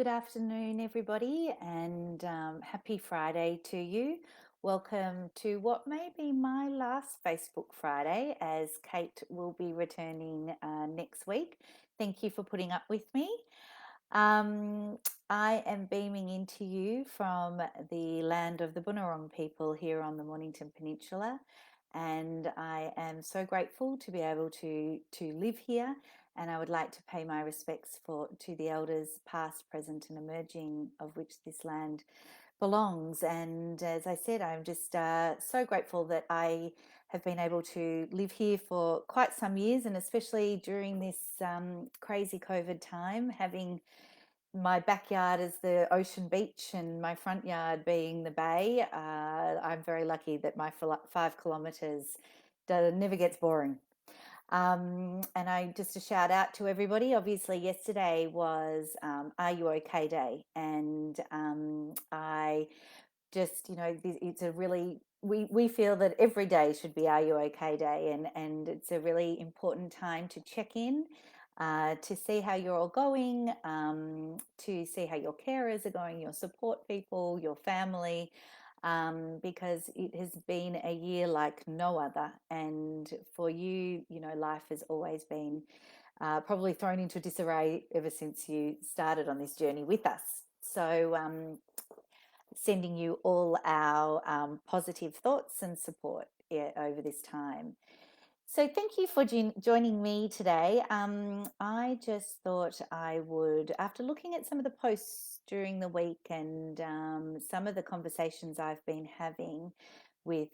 Good afternoon, everybody, and happy Friday to you. Welcome to what may be my last Facebook Friday, as Kate will be returning next week. Thank you for putting up with me. Um, I am beaming into you from the land of the Bunurong people here on the Mornington Peninsula, and I am so grateful to be able to live here. And I would like to pay my respects to the elders, past, present, and emerging, of which this land belongs. And as I said, I'm just so grateful that I have been able to live here for quite some years, and especially during this crazy COVID time, having my backyard as the ocean beach and my front yard being the bay. I'm very lucky that my 5 kilometres never gets boring. And I just a shout out to everybody. Obviously, yesterday was Are You OK Day, and I just it's a really we feel that every day should be Are You OK Day, and it's a really important time to check in. To see how you're all going, to see how your carers are going, your support people, your family, because it has been a year like no other. And for you, life has always been probably thrown into disarray ever since you started on this journey with us. So, sending you all our positive thoughts and support over this time. So thank you for joining me today. I just thought I would, after looking at some of the posts during the week and some of the conversations I've been having with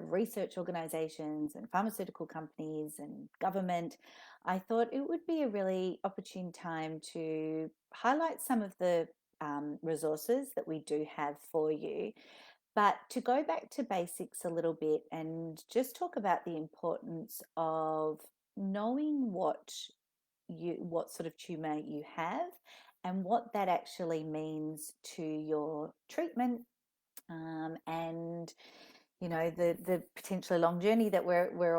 research organisations and pharmaceutical companies and government, I thought it would be a really opportune time to highlight some of the resources that we do have for you, but to go back to basics a little bit and just talk about the importance of knowing what sort of tumor you have and what that actually means to your treatment, and the potentially long journey that we're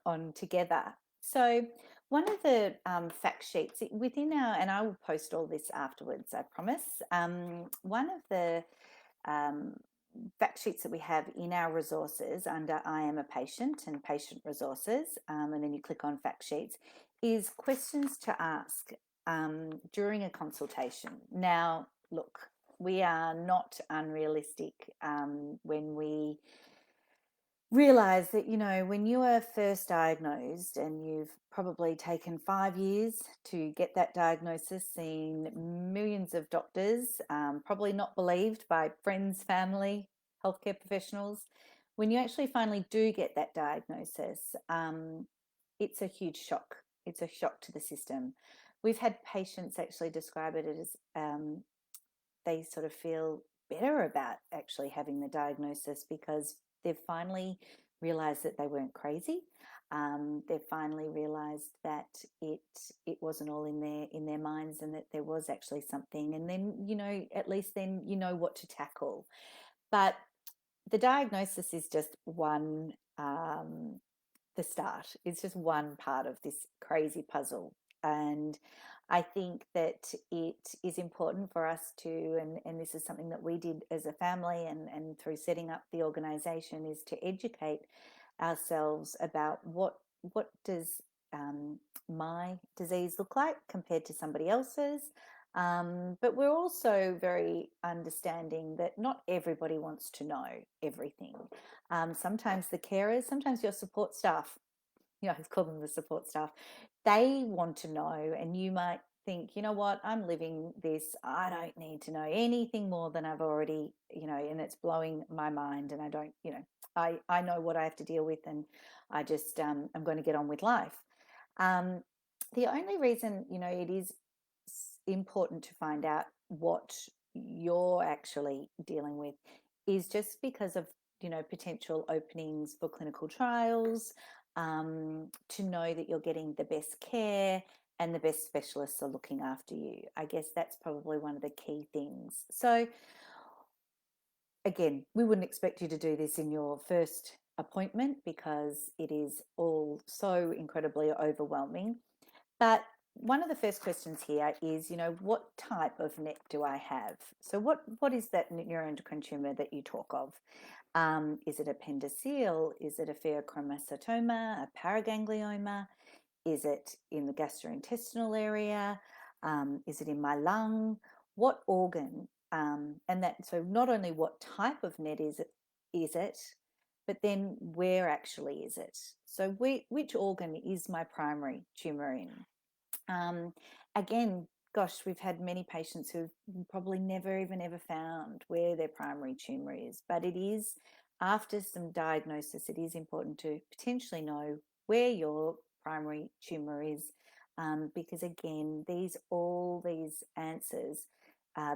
on together. So one of the fact sheets within and I will post all this afterwards, I promise. One of the um, fact sheets that we have in our resources under I am a patient and patient resources, and then you click on fact sheets, is questions to ask during a consultation. Now, look, we are not unrealistic when we realize that, when you are first diagnosed and you've probably taken 5 years to get that diagnosis, seen millions of doctors, probably not believed by friends, family, healthcare professionals, when you actually finally do get that diagnosis, it's a huge shock. It's a shock to the system. We've had patients actually describe it as they sort of feel better about actually having the diagnosis because they've finally realized that they weren't crazy. They've finally realized that it wasn't all in their minds, and that there was actually something. And then at least then what to tackle. But the diagnosis is just one. The start. It's just one part of this crazy puzzle. And I think that it is important for us to, and this is something that we did as a family and through setting up the organisation, is to educate ourselves about what does my disease look like compared to somebody else's. But we're also very understanding that not everybody wants to know everything. Sometimes the carers, sometimes your support staff, I've called them the support staff, they want to know, and you might think, you know what, I'm living this, I don't need to know anything more than I've already, and it's blowing my mind, and I don't, I know what I have to deal with, and I just, I'm going to get on with life. Um, the only reason, it is important to find out what you're actually dealing with is just because of, potential openings for clinical trials, to know that you're getting the best care and the best specialists are looking after you. I guess that's probably one of the key things. So again, we wouldn't expect you to do this in your first appointment because it is all so incredibly overwhelming. But one of the first questions here is, what type of NET do I have? So what is that neuroendocrine tumor that you talk of? Is it appendiceal? Is it a pheochromocytoma, a paraganglioma? Is it in the gastrointestinal area? Is it in my lung? What organ? So not only what type of NET is it, but then where actually is it? So which organ is my primary tumor in? Again, gosh, we've had many patients who've probably never even ever found where their primary tumor is, but it is, after some diagnosis, it is important to potentially know where your primary tumor is, because again, all these answers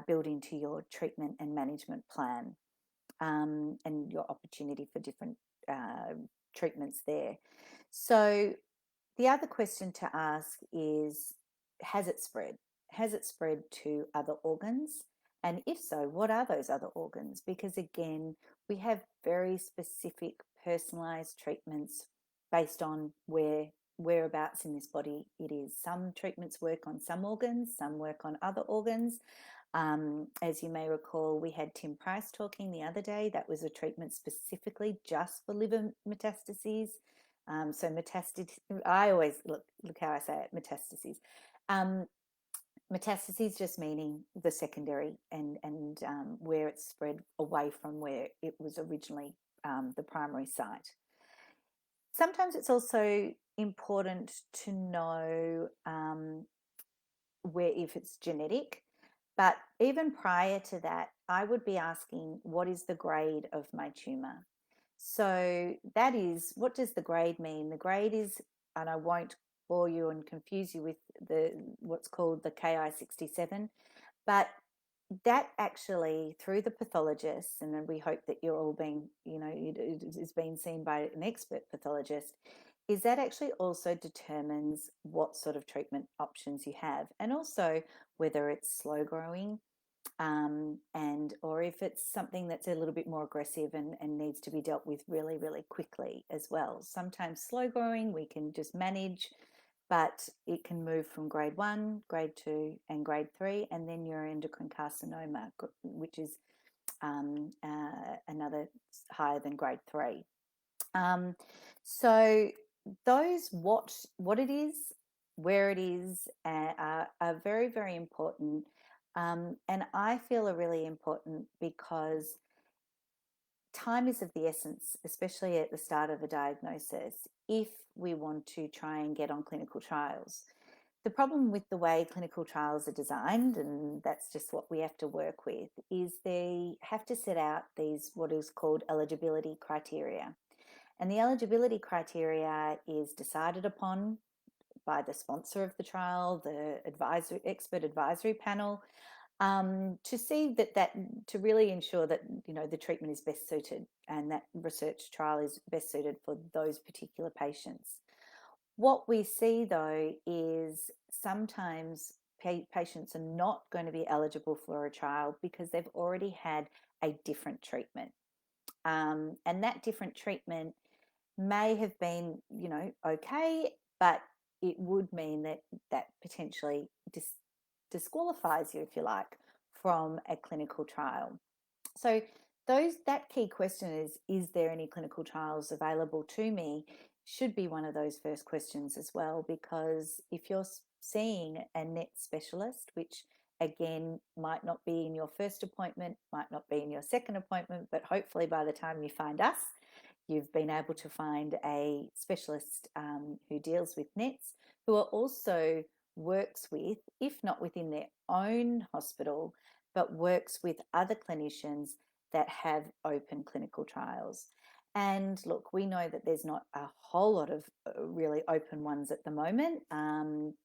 build into your treatment and management plan, and your opportunity for different treatments there. So the other question to ask is, has it spread? Has it spread to other organs? And if so, what are those other organs? Because again, we have very specific personalized treatments based on whereabouts in this body it is. Some treatments work on some organs, some work on other organs. As you may recall, we had Tim Price talking the other day. That was a treatment specifically just for liver metastases. So metastases, I always look how I say it, metastases. Metastases just meaning the secondary and where it's spread away from where it was originally the primary site. Sometimes it's also important to know where, if it's genetic, but even prior to that, I would be asking, what is the grade of my tumor? So that is, what does the grade mean? The grade is, and I won't bore you and confuse you with what's called the Ki-67, but that actually, through the pathologists, and then we hope that you're all being, it is being seen by an expert pathologist, is that actually also determines what sort of treatment options you have, and also whether it's slow growing, and or if it's something that's a little bit more aggressive and needs to be dealt with really, really quickly as well. Sometimes slow growing we can just manage, but it can move from grade 1, grade 2, and grade 3, and then neuroendocrine carcinoma, which is another higher than grade 3. So those what it is, where it is, are very, very important, and I feel are really important because time is of the essence, especially at the start of a diagnosis, if we want to try and get on clinical trials. The problem with the way clinical trials are designed, and that's just what we have to work with, is they have to set out these what is called eligibility criteria. And the eligibility criteria is decided upon by the sponsor of the trial, the expert advisory panel, to see to really ensure that the treatment is best suited and that research trial is best suited for those particular patients. What we see though is sometimes patients are not going to be eligible for a trial because they've already had a different treatment, and that different treatment may have been, okay, but it would mean that potentially disqualifies you, if you like, from a clinical trial. So that key question is there any clinical trials available to me, should be one of those first questions as well, because if you're seeing a NET specialist, which again might not be in your first appointment, might not be in your second appointment, but hopefully by the time you find us, you've been able to find a specialist who deals with NETs, who are also works with, if not within their own hospital, but works with other clinicians that have open clinical trials. And look, we know that there's not a whole lot of really open ones at the moment,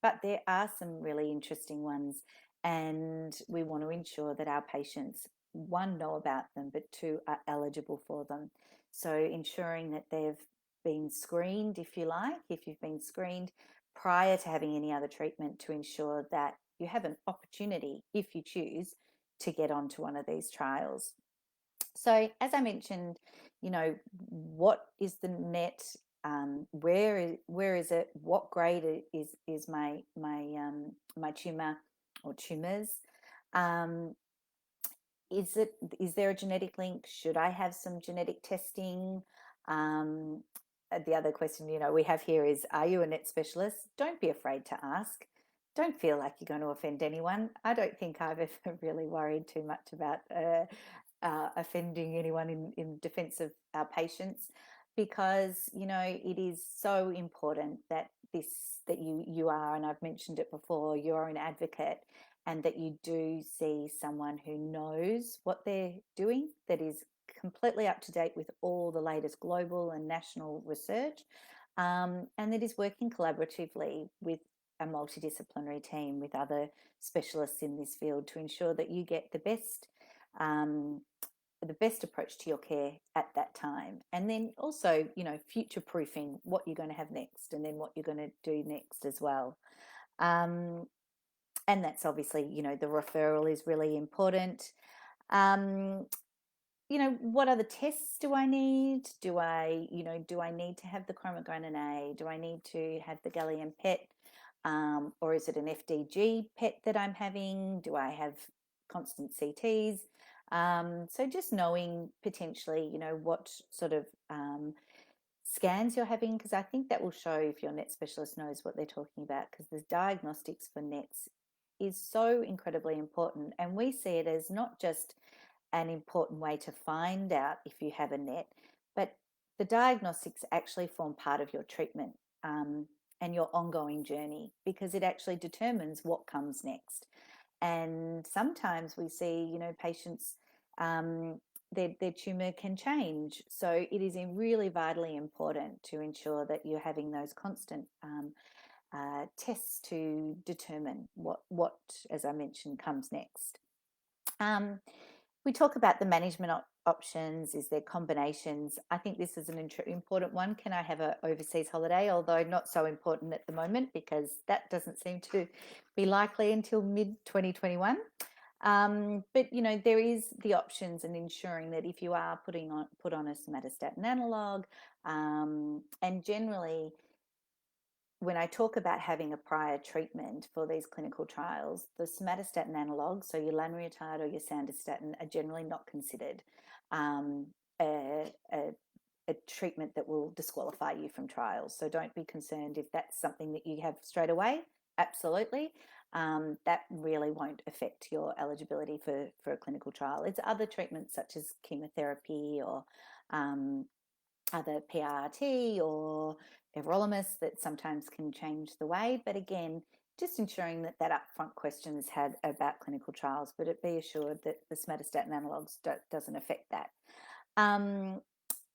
but there are some really interesting ones, and we want to ensure that our patients, one, know about them, but two, are eligible for them. So ensuring that they've been screened, if you like, if you've been screened prior to having any other treatment, to ensure that you have an opportunity, if you choose, to get onto one of these trials. So as I mentioned, what is the NET? where is it? What grade is my tumor or tumors? Um, is there a genetic link? Should I have some genetic testing? Um, the other question, we have here is, are you a NET specialist? Don't be afraid to ask. Don't feel like you're going to offend anyone. I don't think I've ever really worried too much about offending anyone in defense of our patients, because it is so important that you are, and I've mentioned it before, you're an advocate, and that you do see someone who knows what they're doing, that is completely up to date with all the latest global and national research, and that is working collaboratively with a multidisciplinary team with other specialists in this field to ensure that you get um, the best approach to your care at that time. And then also, future proofing what you're going to have next, and then what you're going to do next as well. Um, and that's obviously, the referral is really important. Um, what other tests do I need? Do I need to have the chromogranin A? Do I need to have the gallium PET? Or is it an FDG PET that I'm having? Do I have constant CTs? So just knowing potentially, what sort of scans you're having, because I think that will show if your NET specialist knows what they're talking about, because the diagnostics for NETs is so incredibly important. And we see it as not just an important way to find out if you have a NET, but the diagnostics actually form part of your treatment, and your ongoing journey, because it actually determines what comes next. And sometimes we see, patients, their tumor can change. So it is really vitally important to ensure that you're having those constant tests to determine what, as I mentioned, comes next. We talk about the management options. Is there combinations? I think this is an important one. Can I have an overseas holiday? Although not so important at the moment, because that doesn't seem to be likely until mid-2021. But there is the options, and ensuring that if you are put on a somatostatin analog, and generally, when I talk about having a prior treatment for these clinical trials, the somatostatin analogs, so your lanreotide or your sandostatin, are generally not considered um, a, a, a treatment that will disqualify you from trials. So don't be concerned if that's something that you have straight away. Absolutely. That really won't affect your eligibility for a clinical trial. It's other treatments such as chemotherapy or other PRRT or everolimus that sometimes can change the way. But again, just ensuring that upfront question is had about clinical trials, but be assured that the somatostatin analogs doesn't affect that.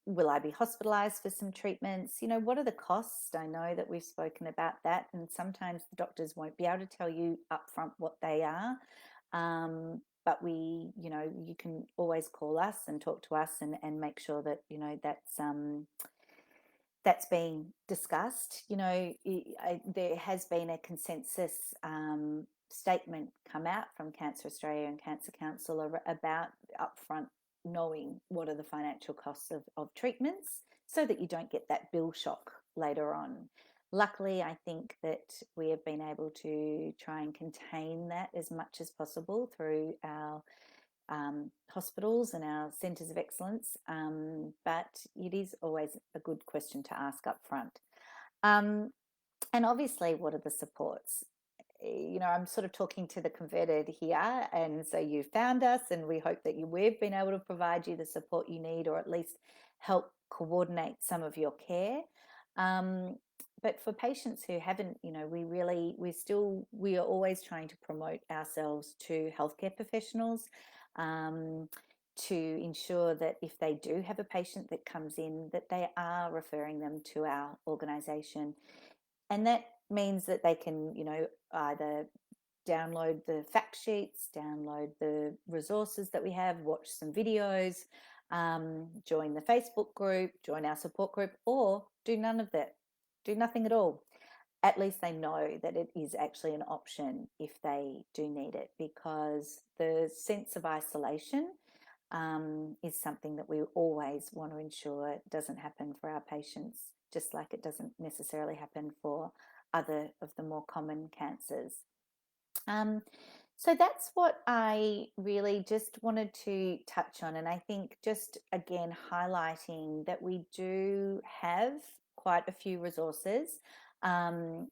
Will I be hospitalized for some treatments? What are the costs? I know that we've spoken about that, and sometimes the doctors won't be able to tell you upfront what they are. But you can always call us and talk to us, and make sure that, that's being discussed. There has been a consensus statement come out from Cancer Australia and Cancer Council about upfront knowing what are the financial costs of treatments, so that you don't get that bill shock later on. Luckily, I think that we have been able to try and contain that as much as possible through our hospitals and our centres of excellence, but it is always a good question to ask up front. And obviously, what are the supports? I'm sort of talking to the converted here, and so you found us, and we hope that we've been able to provide you the support you need, or at least help coordinate some of your care. But for patients who haven't, we are always trying to promote ourselves to healthcare professionals, to ensure that if they do have a patient that comes in, that they are referring them to our organisation. And that means that they can, either download the fact sheets, download the resources that we have, watch some videos, join the Facebook group, join our support group, or do none of that, do nothing at all. At least they know that it is actually an option if they do need it, because the sense of isolation is something that we always want to ensure doesn't happen for our patients just like it doesn't necessarily happen for other of the more common cancers. So that's what I really just wanted to touch on. And I think just again highlighting that we do have quite a few resources under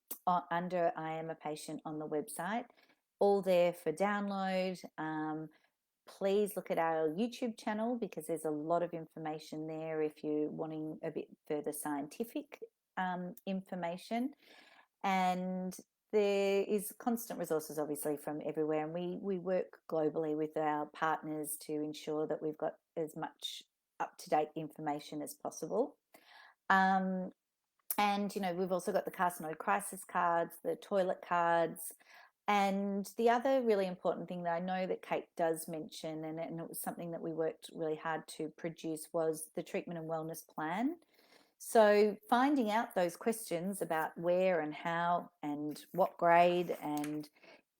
I Am a Patient on the website, all there for download. Please look at our YouTube channel because there's a lot of information there if you're wanting a bit further scientific information. And there is constant resources obviously from everywhere, and we work globally with our partners to ensure that we've got as much up-to-date information as possible. And we've also got the carcinoid crisis cards, the toilet cards, and the other really important thing that I know that Kate does mention, and it was something that we worked really hard to produce, was the treatment and wellness plan. So finding out those questions about where and how and what grade and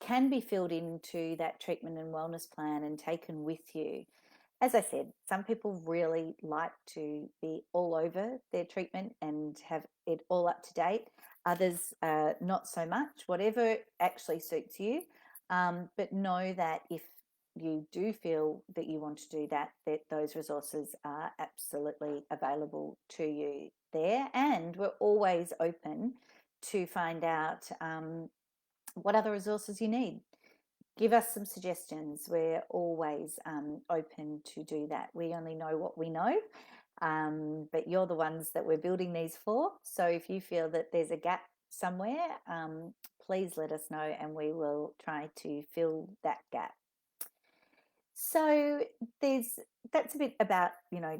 can be filled into that treatment and wellness plan and taken with you. As I said, some people really like to be all over their treatment and have it all up to date. Others, not so much, whatever actually suits you. But know that if you do feel that you want to do that, that those resources are absolutely available to you there. And we're always open to find out what other resources you need. Give us some suggestions. We're always open to do that. We only know what we know, but you're the ones that we're building these for. So if you feel that there's a gap somewhere, please let us know and we will try to fill that gap. So that's a bit about,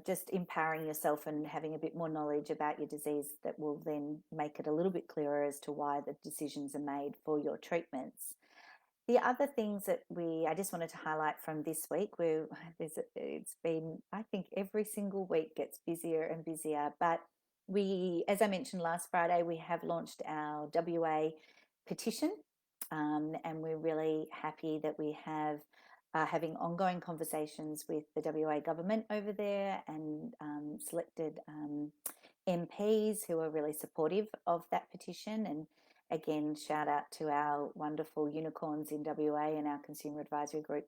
just empowering yourself and having a bit more knowledge about your disease that will then make it a little bit clearer as to why the decisions are made for your treatments. The other things that I just wanted to highlight from this week, it's been, I think every single week gets busier and busier, but as I mentioned last Friday, we have launched our WA petition, and we're really happy that we have having ongoing conversations with the WA government over there and selected MPs who are really supportive of that petition. And again, shout out to our wonderful unicorns in WA and our Consumer Advisory Group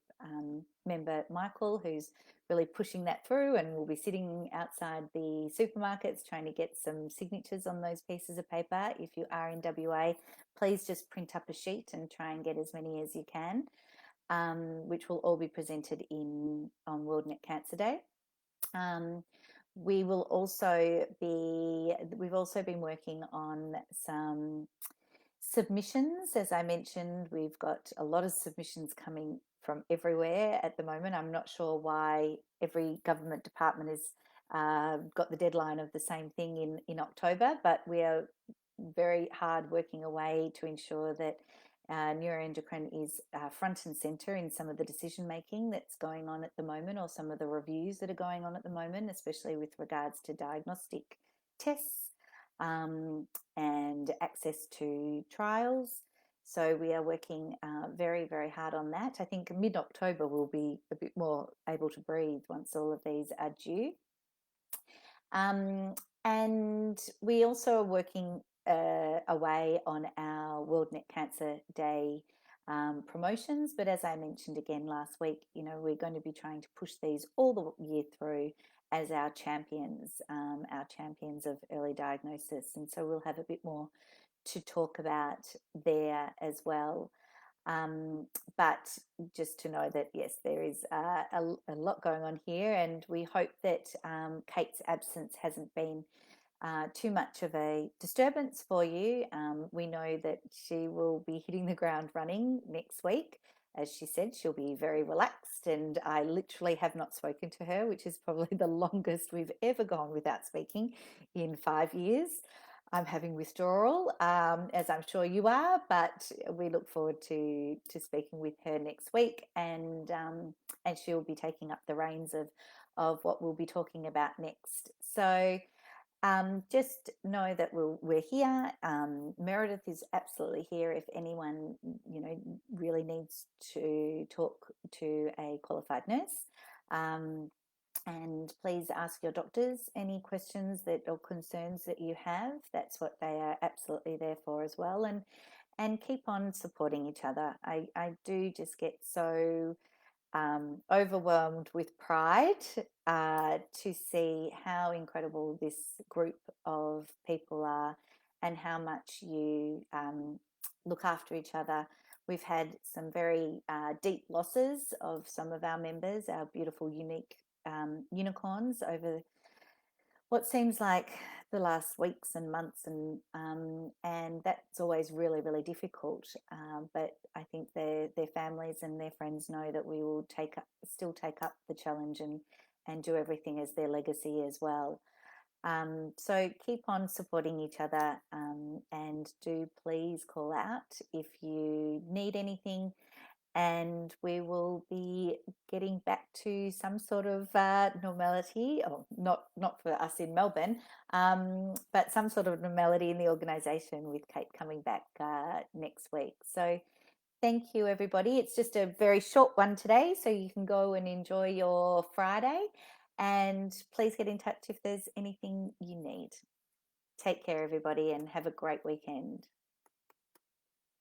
member, Michael, who's really pushing that through, and we'll be sitting outside the supermarkets trying to get some signatures on those pieces of paper. If you are in WA, please just print up a sheet and try and get as many as you can, which will all be presented on World Neck Cancer Day. We've also been working on some submissions. As I mentioned, we've got a lot of submissions coming from everywhere at the moment. I'm not sure why every government department has got the deadline of the same thing in October, but we are very hard working away to ensure that neuroendocrine is front and center in some of the decision making that's going on at the moment, or some of the reviews that are going on at the moment, especially with regards to diagnostic tests and access to trials. So we are working very, very hard on that. I think mid-October we'll be a bit more able to breathe once all of these are due. And we also are working away on our World Neck Cancer Day promotions. But as I mentioned again last week, we're going to be trying to push these all the year through as our champions of early diagnosis. And so we'll have a bit more to talk about there as well. But just to know that, yes, there is a lot going on here, and we hope that Kate's absence hasn't been too much of a disturbance for you. We know that she will be hitting the ground running next week. As she said, she'll be very relaxed, and I literally have not spoken to her, which is probably the longest we've ever gone without speaking in 5 years. I'm having withdrawal, as I'm sure you are, but we look forward to speaking with her next week, and she'll be taking up the reins of what we'll be talking about next. So just know that we're here. Meredith is absolutely here if anyone really needs to talk to a qualified nurse. And please ask your doctors any questions that or concerns that you have. That's what they are absolutely there for as well. And keep on supporting each other. I do just get so overwhelmed with pride to see how incredible this group of people are and how much you look after each other. We've had some very deep losses of some of our members, our beautiful, unique unicorns over what seems like the last weeks and months, and that's always really, really difficult. But I think their families and their friends know that we will still take up the challenge and do everything as their legacy as well. So keep on supporting each other, and do please call out if you need anything, and we will be getting back to some sort of normality, or not for us in Melbourne, but some sort of normality in the organisation with Kate coming back next week. So thank you, everybody. It's just a very short one today, so you can go and enjoy your Friday, and please get in touch if there's anything you need. Take care, everybody, and have a great weekend.